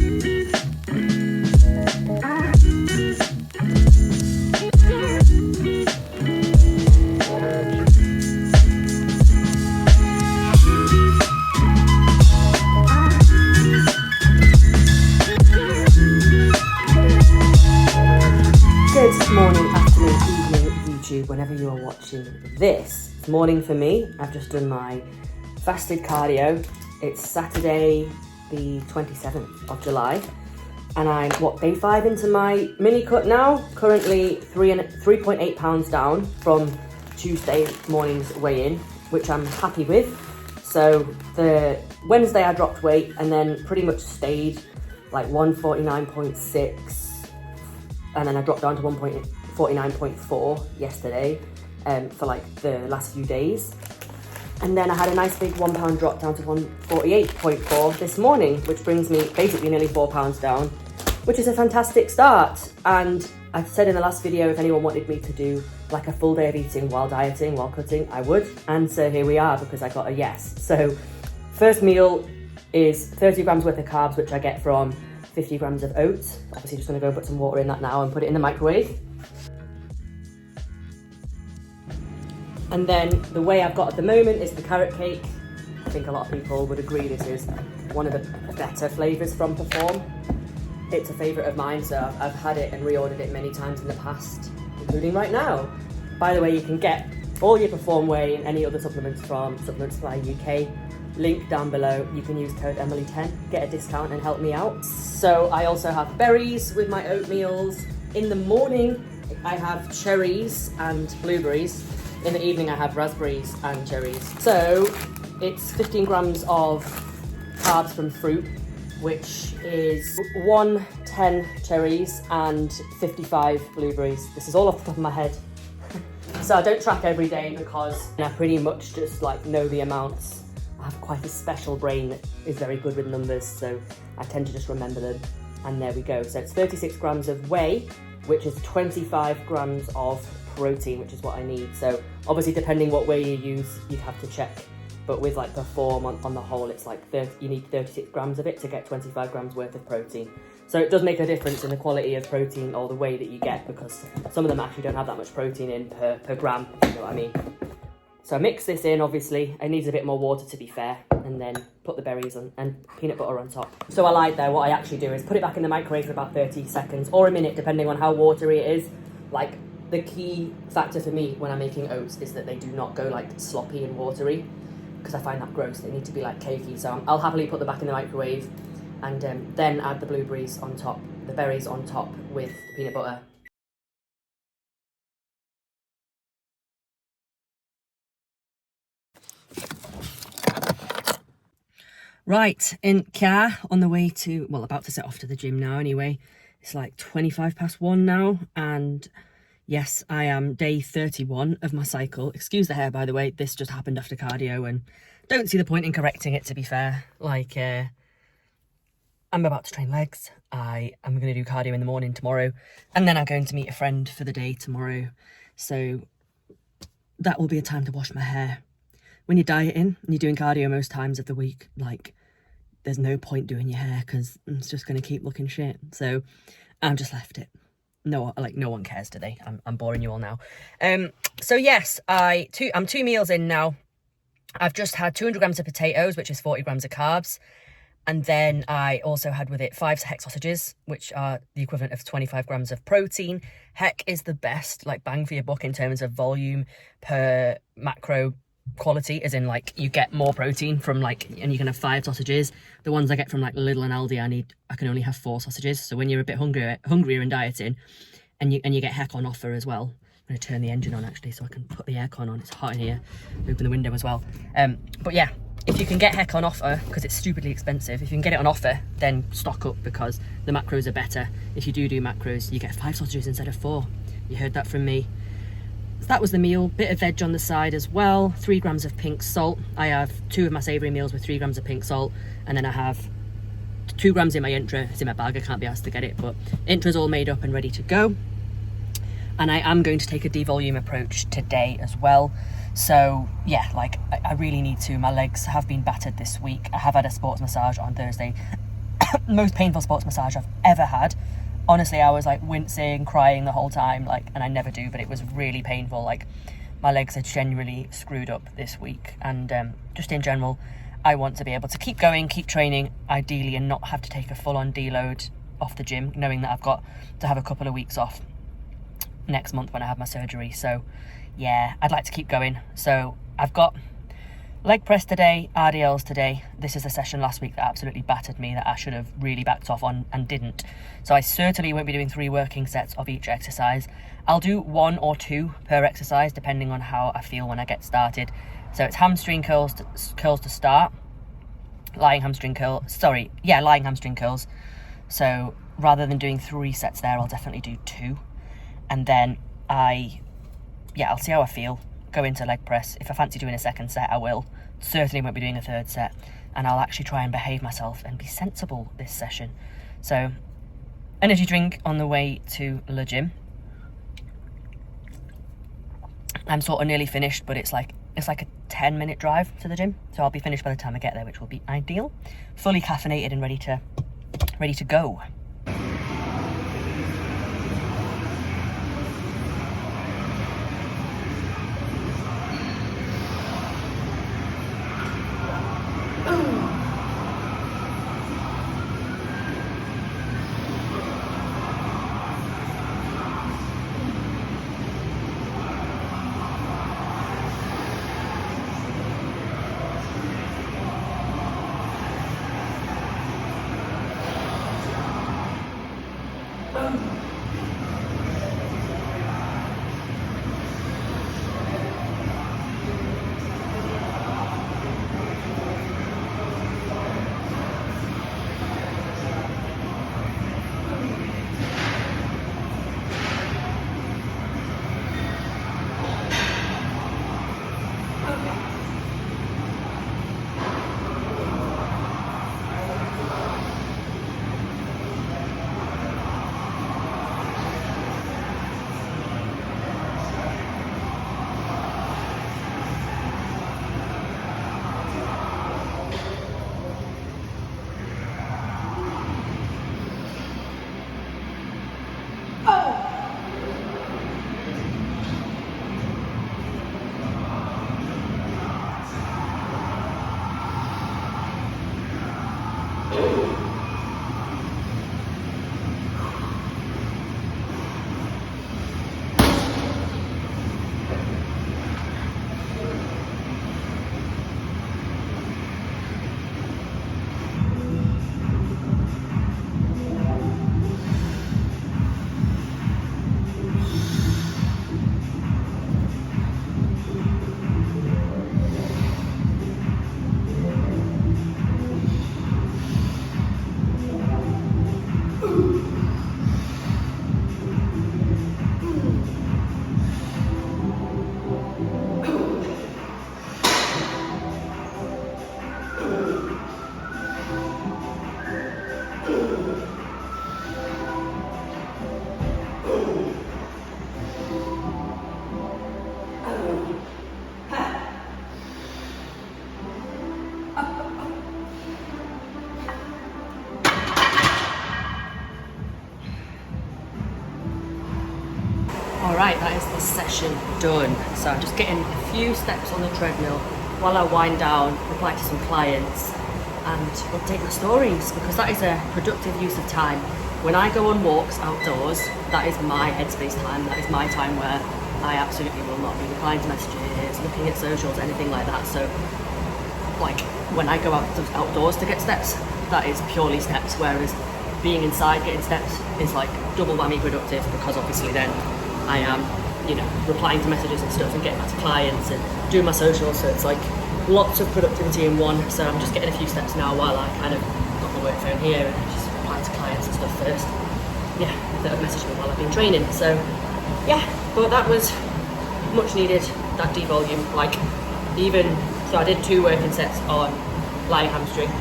Good morning, afternoon, evening, YouTube, whenever you are watching this. It's morning for me. I've just done my fasted cardio. It's Saturday the 27th of July and I'm, day 5 into my mini cut now. Currently 3.8 pounds down from Tuesday morning's weigh-in, which I'm happy with. So the Wednesday I dropped weight and then pretty much stayed like 149.6. And then I dropped down to 149.4 yesterday for like the last few days. And then I had a nice big £1 drop down to 148.4 this morning, which brings me basically nearly £4 down, which is a fantastic start. And I said in the last video, if anyone wanted me to do like a full day of eating while dieting, while cutting, I would. And so here we are, because I got a yes. So first meal is 30 grams worth of carbs, which I get from 50 grams of oats. Obviously just gonna go put some water in that now and put it in the microwave. And then the way I've got at the moment is the carrot cake. I think a lot of people would agree this is one of the better flavors from Perform. It's a favorite of mine, so I've had it and reordered it many times in the past, including right now. By the way, you can get all your Perform Whey and any other supplements from Supplement Supply UK. Link down below. You can use code Emily10, get a discount and help me out. So I also have berries with my oatmeals. In the morning, I have cherries and blueberries. In the evening, I have raspberries and cherries. So it's 15 grams of carbs from fruit, which is 110 cherries and 55 blueberries. This is all off the top of my head. So I don't track every day because I pretty much just like know the amounts. I have quite a special brain that is very good with numbers, so I tend to just remember them. And there we go. So it's 36 grams of whey, which is 25 grams of protein, which is what I need. So obviously, depending what whey you use, you'd have to check. But with like Perform on the whole, it's like you need 36 grams of it to get 25 grams worth of protein. So it does make a difference in the quality of protein or the whey that you get, because some of them actually don't have that much protein in per gram, if you know what I mean. So I mix this in, obviously. It needs a bit more water to be fair, and then put the berries on and peanut butter on top. So I lied there. What I actually do is put it back in the microwave for about 30 seconds or a minute, depending on how watery it is. Like, the key factor for me when I'm making oats is that they do not go like sloppy and watery, because I find that gross. They need to be like cakey. So I'll happily put them back in the microwave and then add the blueberries on top, the berries on top with the peanut butter. Right, in car on the way to, well, about to set off to the gym now anyway. It's like 1:25 now, and yes, I am day 31 of my cycle. Excuse the hair, by the way. This just happened after cardio, and don't see the point in correcting it, to be fair. Like, I'm about to train legs. I am going to do cardio in the morning tomorrow, and then I'm going to meet a friend for the day tomorrow. So that will be a time to wash my hair. When you're dieting and you're doing cardio most times of the week, like, there's no point doing your hair because it's just going to keep looking shit. So I've just left it. No, like, no one cares, do they? I'm boring you all now. So yes, I'm 2 meals in now. I've just had 200 grams of potatoes, which is 40 grams of carbs. And then I also had with it 5 Heck sausages, which are the equivalent of 25 grams of protein. Heck is the best, like, bang for your buck in terms of volume per macro quality, as in, like, you get more protein from, like, and you can have 5 sausages. The ones I get from like Lidl and Aldi, I can only have 4 sausages. So when you're a bit hungrier and dieting, and you get Heck on offer as well. I'm going to turn the engine on actually so I can put the aircon on. It's hot in here. Open the window as well. But yeah, if you can get Heck on offer, because it's stupidly expensive, if you can get it on offer, then stock up, because the macros are better. If you do macros, you get 5 sausages instead of 4. You heard that from me. So that was the meal. Bit of veg on the side as well. 3 grams of pink salt. I have 2 of my savoury meals with 3 grams of pink salt, and then I have 2 grams in my intra. It's in my bag, I can't be asked to get it, but intra's all made up and ready to go. And I am going to take a devolume approach today as well. So yeah, like, I really need to. My legs have been battered this week. I have had a sports massage on Thursday. most painful sports massage I've ever had. Honestly, I was like wincing, crying the whole time, like, and I never do, but it was really painful. Like, my legs are genuinely screwed up this week, and just in general, I want to be able to keep going, keep training, ideally, and not have to take a full-on deload off the gym, knowing that I've got to have a couple of weeks off next month when I have my surgery. So yeah, I'd like to keep going. So I've got leg press today, RDLs today. This is a session last week that absolutely battered me, that I should have really backed off on and didn't. So I certainly won't be doing 3 working sets of each exercise. I'll do 1 or 2 per exercise, depending on how I feel when I get started. So it's hamstring curls to start. Lying hamstring curls. So rather than doing 3 sets there, I'll definitely do 2. And then I'll see how I feel. Go into leg press. If I fancy doing a second set, I will. Certainly won't be doing a 3rd set. And I'll actually try and behave myself and be sensible this session. So, energy drink on the way to the gym. I'm sort of nearly finished, but it's like a 10-minute drive to the gym. So I'll be finished by the time I get there, which will be ideal. Fully caffeinated and ready to go. Alright, that is the session done. So I'm just getting a few steps on the treadmill while I wind down, reply to some clients and update my stories, because that is a productive use of time. When I go on walks outdoors, that is my headspace time. That is my time where I absolutely will not be replying to messages, looking at socials, anything like that. So like when I go outdoors to get steps, that is purely steps, whereas being inside getting steps is like double whammy productive, because obviously then I am, replying to messages and stuff and getting back to clients and doing my socials. So it's like lots of productivity in one. So I'm just getting a few steps now while I kind of got my work phone here and just replying to clients and stuff first. Yeah, that have messaged me while I've been training. So yeah, but that was much needed, that devolume. So I did 2 working sets on lying hamstring,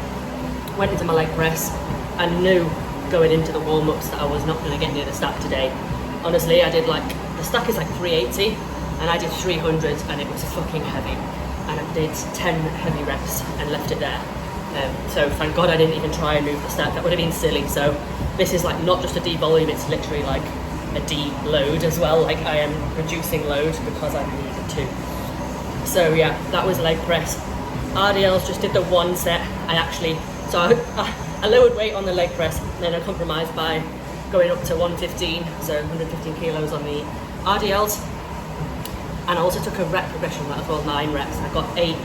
went into my leg press, and knew going into the warm-ups that I was not going to get near the stack today. Honestly, I did the stack is like 380 and I did 300 and it was fucking heavy. And I did 10 heavy reps and left it there. So thank God I didn't even try and move the stack. That would have been silly. So this is like not just a devolume, it's literally like a deload as well. Like I am reducing load because I needed to. So yeah, that was leg press. RDLs, just did the one set. I lowered weight on the leg press, then I compromised by going up to 115, so 115 kilos on the RDLs. And I also took a rep progression that as well, 9 reps. I got 8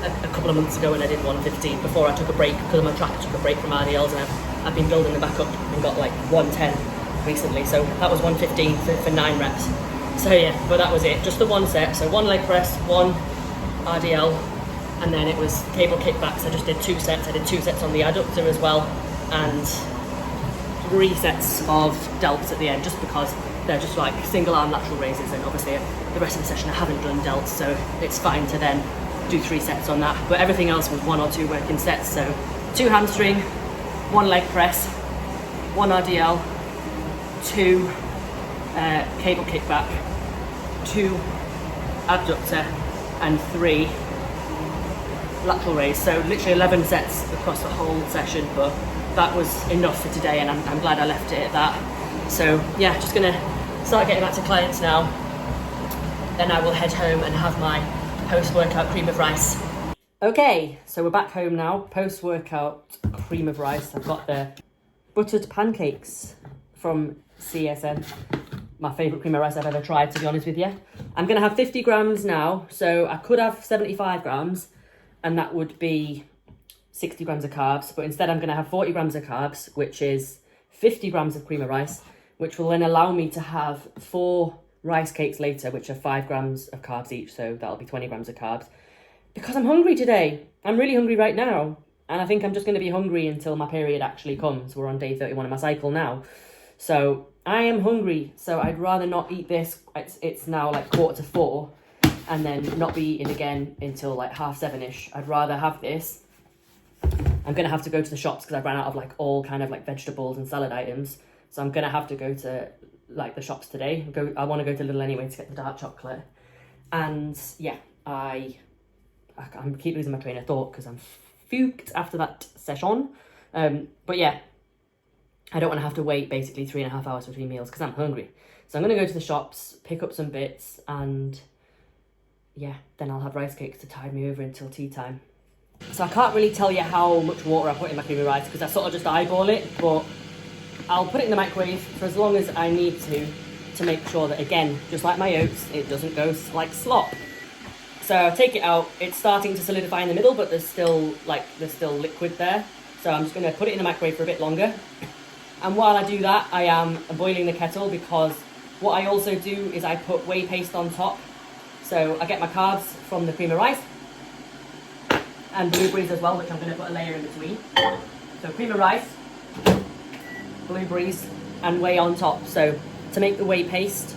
a couple of months ago when I did 115 before I took a break, because my track took a break from RDLs, and I've been building them back up and got like 110 recently. So that was 115 for 9 reps. So yeah, but that was it, just the one set. So 1 leg press, 1 RDL, and then it was cable kickbacks. I just did 2 sets. I did 2 sets on the adductor as well, and 3 sets of delts at the end, just because they're just like single arm lateral raises, and obviously the rest of the session I haven't done delts, so it's fine to then do 3 sets on that. But everything else was 1 or 2 working sets. So 2 hamstring, 1 leg press, 1 RDL, 2 cable kickback, 2 abductor, and 3 lateral raise. So literally 11 sets across the whole session, but that was enough for today, and I'm glad I left it at that. So yeah, just gonna start getting back to clients now. Then I will head home and have my post-workout cream of rice. Okay, so we're back home now. Post-workout cream of rice. I've got the buttered pancakes from CSN. My favourite cream of rice I've ever tried, to be honest with you. I'm going to have 50 grams now, so I could have 75 grams, and that would be 60 grams of carbs. But instead I'm going to have 40 grams of carbs, which is 50 grams of cream of rice, which will then allow me to have 4 rice cakes later, which are 5 grams of carbs each, so that'll be 20 grams of carbs. Because I'm hungry today. I'm really hungry right now, and I think I'm just going to be hungry until my period actually comes. We're on day 31 of my cycle now, so I am hungry. So I'd rather not eat this. It's now like 3:45, and then not be eating again until like 7:30ish. I'd rather have this. I'm going to have to go to the shops because I ran out of like all kind of like vegetables and salad items, so I'm going to have to go to like the shops today. I want to go to Lidl anyway to get the dark chocolate. And yeah, I keep losing my train of thought because I'm fuked after that session. But yeah, I don't want to have to wait basically 3.5 hours between meals because I'm hungry. So I'm going to go to the shops, pick up some bits, and yeah, then I'll have rice cakes to tide me over until tea time. So I can't really tell you how much water I put in my creamy rice because I sort of just eyeball it, but I'll put it in the microwave for as long as I need to make sure that, again, just like my oats, it doesn't go like slop. So I'll take it out. It's starting to solidify in the middle, but there's still liquid there. So I'm just going to put it in the microwave for a bit longer. And while I do that, I am boiling the kettle, because what I also do is I put whey paste on top. So I get my carbs from the cream of rice and blueberries as well, which I'm going to put a layer in between. So cream of rice, blueberries, and whey on top. So to make the whey paste,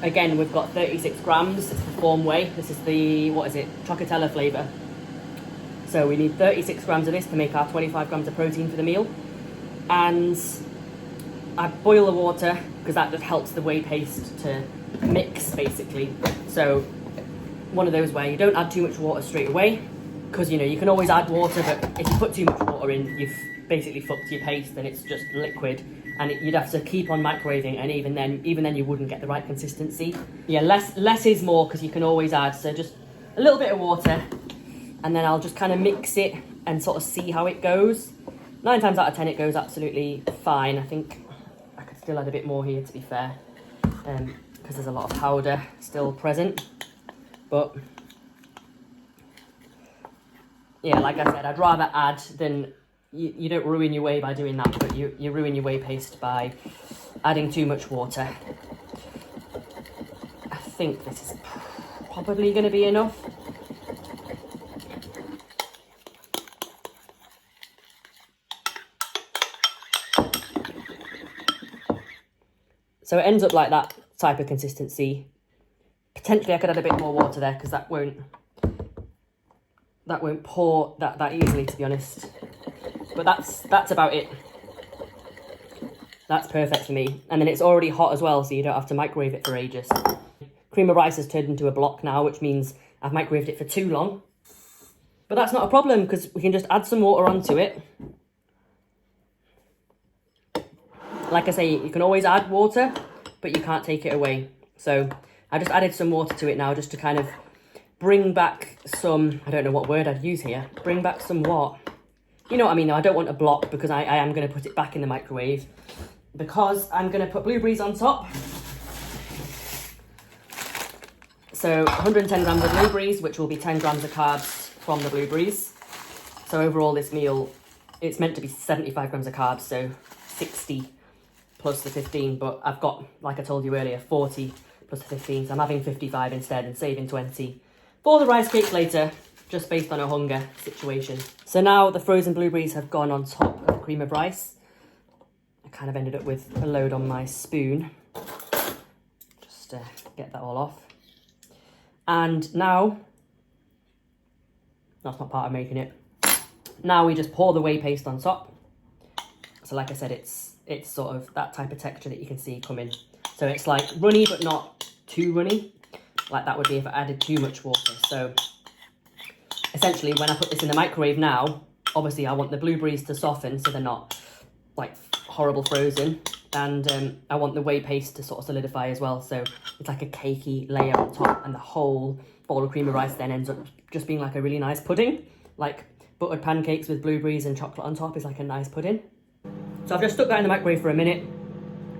again, we've got 36 grams. It's the form whey. This is the, Chocotella flavour. So we need 36 grams of this to make our 25 grams of protein for the meal. And I boil the water because that just helps the whey paste to mix, basically. So one of those where you don't add too much water straight away, because you can always add water, but if you put too much water in, you've basically fucked your paste and it's just liquid, and you'd have to keep on microwaving, and even then you wouldn't get the right consistency. Yeah, less is more, because you can always add. So just a little bit of water, and then I'll just kind of mix it and sort of see how it goes. 9 times out of 10 it goes absolutely fine. I think I could still add a bit more here, to be fair, because there's a lot of powder still present. But yeah, like I said, I'd rather add than... You don't ruin your whey by doing that, but you ruin your whey paste by adding too much water. I think this is probably going to be enough. So it ends up like that type of consistency. Potentially I could add a bit more water there, because that won't pour that easily, to be honest. But that's about it. That's perfect for me. And then it's already hot as well, so you don't have to microwave it for ages. Cream of rice has turned into a block now, which means I've microwaved it for too long. But that's not a problem because we can just add some water onto it. Like I say, you can always add water, but you can't take it away. So I just added some water to it now just to kind of bring back some, I don't know what word I'd use here, bring back some what? You know what I mean? I don't want a block because I am going to put it back in the microwave because I'm going to put blueberries on top. So 110 grams of blueberries, which will be 10 grams of carbs from the blueberries. So overall this meal, it's meant to be 75 grams of carbs, so 60 plus the 15, but I've got, like I told you earlier, 40 plus the 15, so I'm having 55 instead and saving 20 for the rice cakes later, just based on a hunger situation. So now the frozen blueberries have gone on top of the cream of rice. I kind of ended up with a load on my spoon. Just get that all off. And now, that's not part of making it. Now we just pour the whey paste on top. So like I said, it's sort of that type of texture that you can see coming. So it's like runny, but not too runny. Like that would be if I added too much water. So essentially when I put this in the microwave now, obviously I want the blueberries to soften so they're not like horrible frozen. And I want the whey paste to sort of solidify as well. So it's like a cakey layer on top and the whole bowl of cream of rice then ends up just being like a really nice pudding. Like buttered pancakes with blueberries and chocolate on top is like a nice pudding. So I've just stuck that in the microwave for a minute.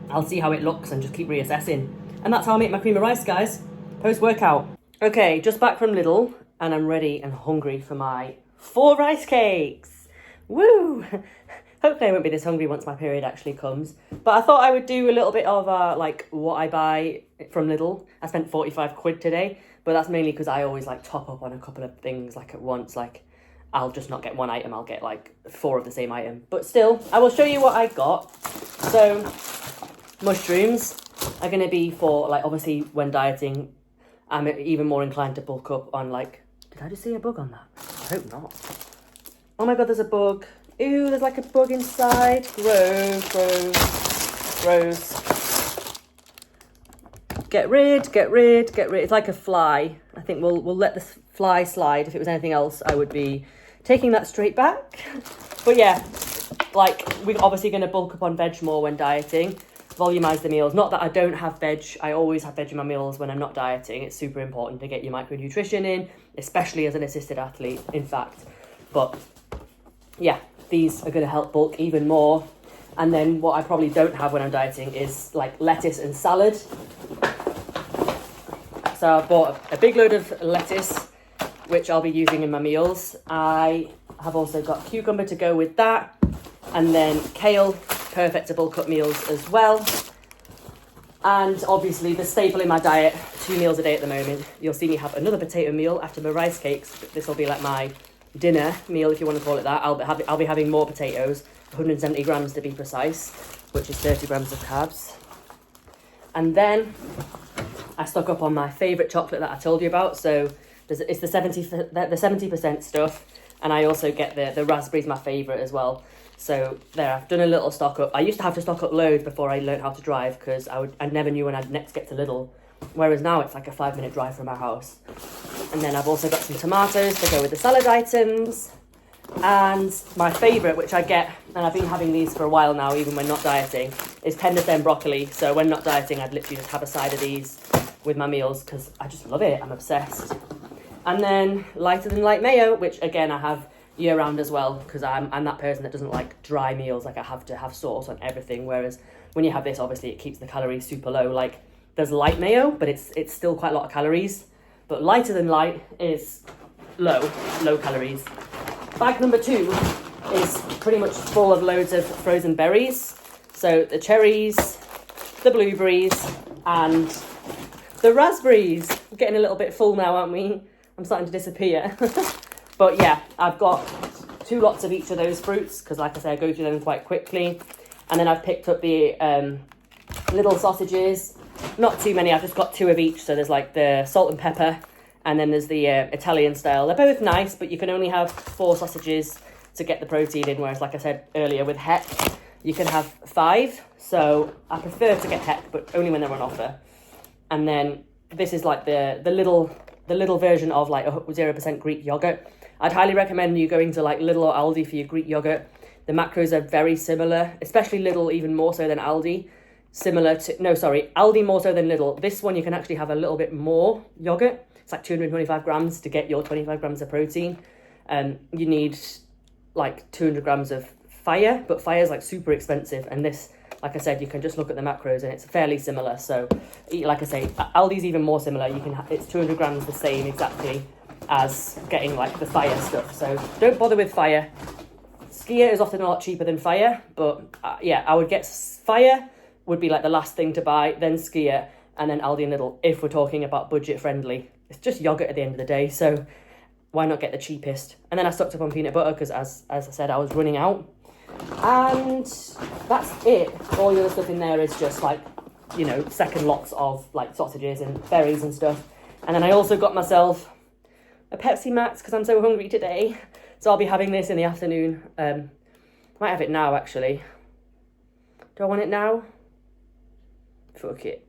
I'll see how it looks and just keep reassessing. And that's how I make my cream of rice, guys. Post-workout. Okay, just back from Lidl and I'm ready and hungry for my 4 rice cakes. Woo! Hopefully I won't be this hungry once my period actually comes. But I thought I would do a little bit of like what I buy from Lidl. I spent 45 quid today, but that's mainly because I always like top up on a couple of things like at once. Like I'll just not get one item, I'll get like 4 of the same item. But still, I will show you what I got. So mushrooms are going to be for like obviously when dieting, I'm even more inclined to bulk up on like, did I just see a bug on that? I hope not. Oh my God, there's a bug. Ooh, there's like a bug inside. Gross, gross, gross. Get rid. It's like a fly. I think we'll let the fly slide. If it was anything else, I would be taking that straight back. But yeah, like we're obviously going to bulk up on veg more when dieting. Volumize the meals. Not that I don't have veg. I always have veg in my meals when I'm not dieting. It's super important to get your micronutrition in, especially as an assisted athlete, in fact. But yeah, these are going to help bulk even more. And then what I probably don't have when I'm dieting is like lettuce and salad. So I've bought a big load of lettuce, which I'll be using in my meals. I have also got cucumber to go with that. And then kale, perfect to bulk up meals as well. And obviously the staple in my diet, 2 meals a day at the moment. You'll see me have another potato meal after my rice cakes. This will be like my dinner meal, if you want to call it that. I'll be having more potatoes, 170 grams to be precise, which is 30 grams of carbs. And then I stock up on my favourite chocolate that I told you about. So it's the 70% stuff. And I also get the raspberries, my favourite as well. So there, I've done a little stock up. I used to have to stock up loads before I learned how to drive because I never knew when I'd next get to Lidl. Whereas now it's like a 5-minute drive from our house. And then I've also got some tomatoes to go with the salad items. And my favourite, which I get, and I've been having these for a while now, even when not dieting, is tender stem broccoli. So when not dieting, I'd literally just have a side of these with my meals because I just love it. I'm obsessed. And then lighter than light mayo, which again I have year round as well because I'm that person that doesn't like dry meals. Like I have to have sauce on everything. Whereas when you have this, obviously it keeps the calories super low. Like there's light mayo, but it's still quite a lot of calories. But lighter than light is low calories. Bag number 2 is pretty much full of loads of frozen berries. So the cherries, the blueberries, and the raspberries. We're getting a little bit full now, aren't we? I'm starting to disappear. But yeah, I've got 2 lots of each of those fruits because like I say, I go through them quite quickly. And then I've picked up the little sausages. Not too many, I've just got 2 of each. So there's like the salt and pepper and then there's the Italian style. They're both nice, but you can only have 4 sausages to get the protein in. Whereas like I said earlier with Heck, you can have 5. So I prefer to get Heck, but only when they're on offer. And then this is like the little version of like a 0% Greek yogurt. I'd highly recommend you going to like Lidl or Aldi for your Greek yogurt. The macros are very similar, especially Lidl even more so than Aldi. Aldi more so than Lidl. This one you can actually have a little bit more yogurt. It's like 225 grams to get your 25 grams of protein. You need like 200 grams of fire, but fire is like super expensive. And this, like I said, you can just look at the macros and it's fairly similar. So like I say, Aldi's even more similar. It's 200 grams the same exactly as getting like the fire stuff. So don't bother with fire. Skia is often a lot cheaper than fire, but yeah, I would get fire would be like the last thing to buy, then Skia, and then Aldi and Lidl if we're talking about budget friendly. It's just yogurt at the end of the day, so why not get the cheapest? And then I stocked up on peanut butter because as I said, I was running out. And that's it. All the other stuff in there is just like, you know, second lots of like sausages and berries and stuff. And then I also got myself a Pepsi Max because I'm so hungry today. So I'll be having this in the afternoon. Might have it now, actually. Do I want it now? Fuck it.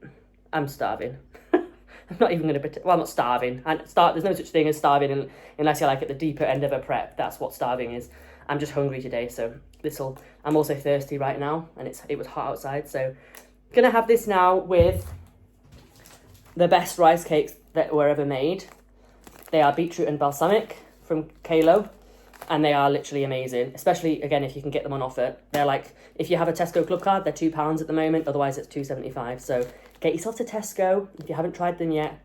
I'm starving. I'm not even going to pretend. Well, I'm not starving. There's no such thing as starving unless you're like at the deeper end of a prep. That's what starving is. I'm just hungry today, so I'm also thirsty right now, and it was hot outside. So I'm going to have this now with the best rice cakes that were ever made. They are beetroot and balsamic from Kalo. And they are literally amazing, especially, again, if you can get them on offer. They're like, if you have a Tesco Club card, they're £2 at the moment. Otherwise, it's £2.75. So get yourself to Tesco. If you haven't tried them yet,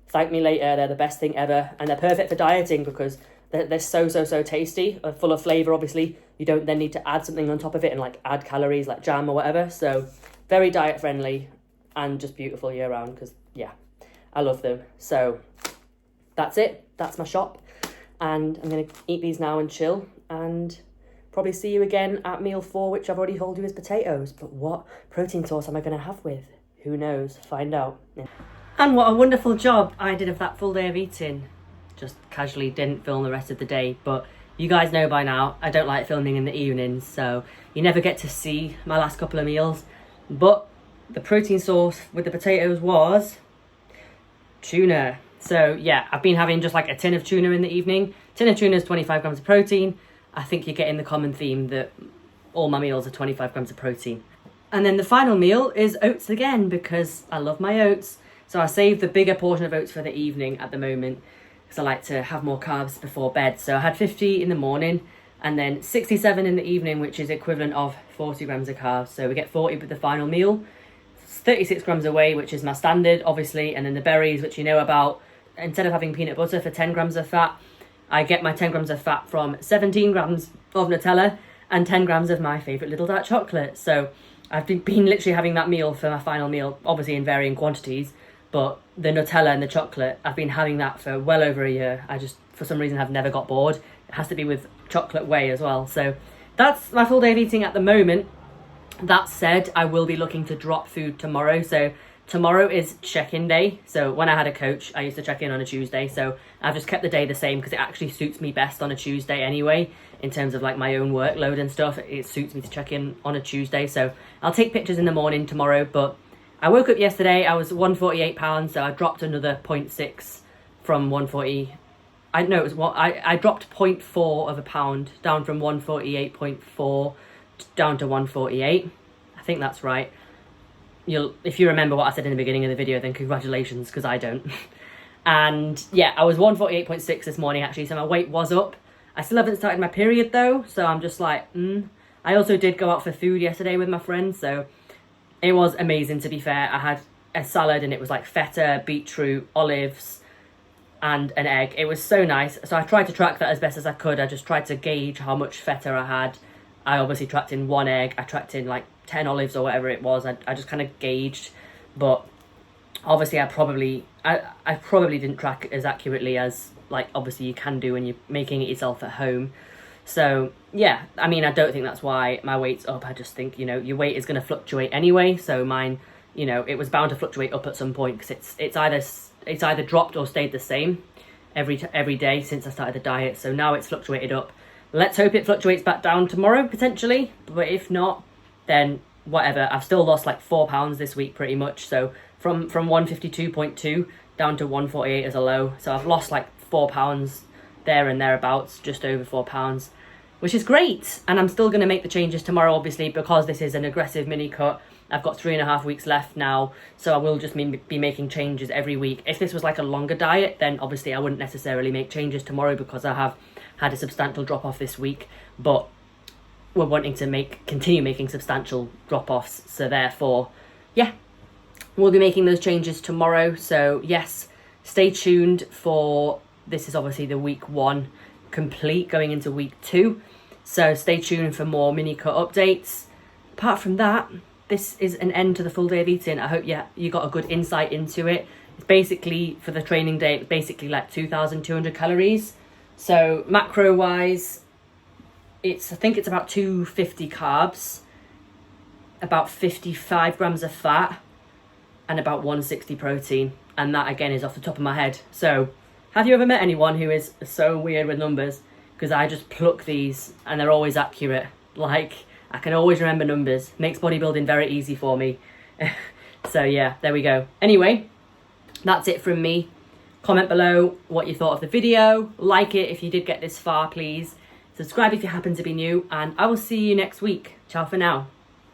thank me later. They're the best thing ever. And they're perfect for dieting because they're so tasty, full of flavour, obviously. You don't then need to add something on top of it and, like, add calories like jam or whatever. So very diet-friendly and just beautiful year-round because, yeah, I love them. So that's it. That's my shop. And I'm going to eat these now and chill and probably see you again at meal 4, which I've already told you is potatoes. But what protein source am I going to have with? Who knows? Find out. Yeah. And what a wonderful job I did of that full day of eating. Just casually didn't film the rest of the day. But you guys know by now, I don't like filming in the evenings. So you never get to see my last couple of meals. But the protein source with the potatoes was tuna. So yeah, I've been having just like a tin of tuna in the evening. Tin of tuna is 25 grams of protein. I think you're getting the common theme that all my meals are 25 grams of protein. And then the final meal is oats again because I love my oats. So I save the bigger portion of oats for the evening at the moment because I like to have more carbs before bed. So I had 50 in the morning and then 67 in the evening, which is equivalent of 40 grams of carbs. So we get 40 with the final meal. 36 grams of whey, which is my standard, obviously. And then the berries, which you know about. Instead of having peanut butter for 10 grams of fat, I get my 10 grams of fat from 17 grams of Nutella and 10 grams of my favourite little dark chocolate. So I've been literally having that meal for my final meal, obviously in varying quantities, but the Nutella and the chocolate, I've been having that for well over a year. I just, for some reason, have never got bored. It has to be with chocolate whey as well. So that's my full day of eating at the moment. That said, I will be looking to drop food tomorrow. So tomorrow is check-in day. So when I had a coach, I used to check in on a Tuesday. So I've just kept the day the same because it actually suits me best on a Tuesday anyway. In terms of like my own workload and stuff, it suits me to check in on a Tuesday. So I'll take pictures in the morning tomorrow. But I woke up yesterday, I was 148 pounds. So I dropped another 0.6 from 140. I dropped 0.4 of a pound down from 148.4 down to 148. I think that's right. If you remember what I said in the beginning of the video, then congratulations, because I don't. And yeah, I was 148.6 this morning actually, so my weight was up. I still haven't started my period though, so I'm just like, I also did go out for food yesterday with my friends, so it was amazing to be fair. I had a salad and it was like feta, beetroot, olives, and an egg. It was so nice. So I tried to track that as best as I could. I just tried to gauge how much feta I had. I obviously tracked in 1 egg. I tracked in like 10 olives or whatever it was. I just kind of gauged, but obviously I probably didn't track as accurately as like obviously you can do when you're making it yourself at home. So yeah, I mean, I don't think that's why my weight's up. I just think, you know, your weight is going to fluctuate anyway. So mine, you know, it was bound to fluctuate up at some point because it's either dropped or stayed the same every day since I started the diet. So now it's fluctuated up. Let's hope it fluctuates back down tomorrow potentially, but if not, then whatever. I've still lost like 4 pounds this week pretty much. So from 152.2 down to 148 as a low. So I've lost like 4 pounds there and thereabouts, just over £4, which is great. And I'm still going to make the changes tomorrow, obviously, because this is an aggressive mini cut. I've got 3.5 weeks left now, so I will just be making changes every week. If this was like a longer diet, then obviously I wouldn't necessarily make changes tomorrow because I have had a substantial drop off this week, but we're wanting to continue making substantial drop-offs, so therefore, yeah, we'll be making those changes tomorrow. So yes, stay tuned for, this is obviously the week 1 complete, going into week 2, so stay tuned for more mini cut updates. Apart from that, this is an end to the full day of eating. I hope you got a good insight into it. It's basically, for the training day, it's basically like 2,200 calories. So macro wise, I think it's about 250 carbs, about 55 grams of fat, and about 160 protein. And that again is off the top of my head. So have you ever met anyone who is so weird with numbers? Because I just pluck these and they're always accurate. Like, I can always remember numbers. Makes bodybuilding very easy for me. So yeah, there we go. Anyway, that's it from me. Comment below what you thought of the video. Like it if you did get this far, please. Subscribe if you happen to be new. And I will see you next week. Ciao for now.